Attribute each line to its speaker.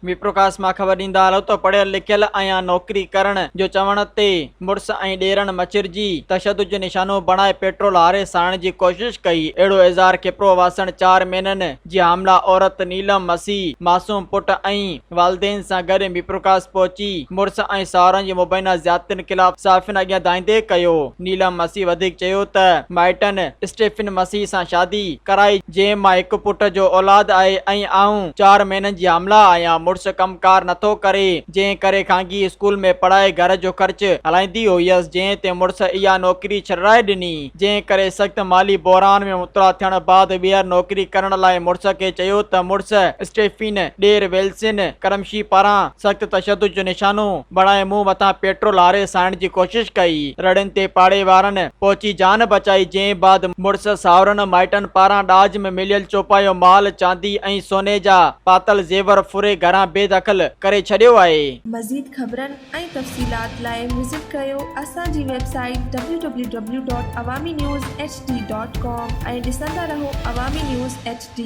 Speaker 1: विप्रकाश मां ख़बर ॾींदा हलो त पढ़ियल लिखियल आहियां नौकरी करण जो चवण ते मुड़ुस ऐं ॾेरनि मचिरजी तशदुद जो निशानो बणाए पेट्रोल हारे साड़ण जी कोशिश कई। अहिड़ो इज़हार किपरो वासण 4 महीननि जी हामला औरत नीलम मसीह मासूम पुट ऐं वालदेन सां गॾु विप्रकाश पहुची मुड़ुस ऐं सावरनि जी मुबैना ज़्यादतियुनि ख़िलाफ़ साफ़िन अॻियां दाईंदे कयो। नीलम मसीह वधीक चयो त माइटनि स्टीफन मसीह सां शादी कराई जंहिं मां हिकु पुट जो औलाद आहे ऐं आऊं 4 महीननि जी हामला आहियां। मुड़ुस कमकार नथो करे जंहिं करे खांगी स्कूल में पढ़ाए घर जो ख़र्च हलाईंदी हुयसि, जंहिं ते मुड़ुस इहा नौकरी छॾाए ॾिनी, जंहिं करे सख़्त माली बहरान में मुबतला थियण बाद ॿीहर नौकरी करण लाइ मुड़ुस खे चयो त मुड़ुस स्टीफन ॾेर वेल्सन करमशी पारां सख़्त तशदुद जो निशानो बणाए मुंहुं मथां पेट्रोल हारे साइण जी कोशिश कई। रड़ियुनि ते पाड़े वारनि पहुची जान बचाई, जंहिं बाद मुड़ुस सावरनि माइटनि पारां ॾाज में मिलियल चौपायो माल चांदी ऐं सोने जा पातल ज़ेवर फुरे घरां बेदख़ल करे छॾियो आहे।
Speaker 2: मज़ीद ख़बरनि ऐं तफ़सीलात लाइ विज़िट कयो असांजी वेबसाइट www.awamiNewsHD.com ऐं ॾिसंदा रहो अवामी न्यूज़ HD।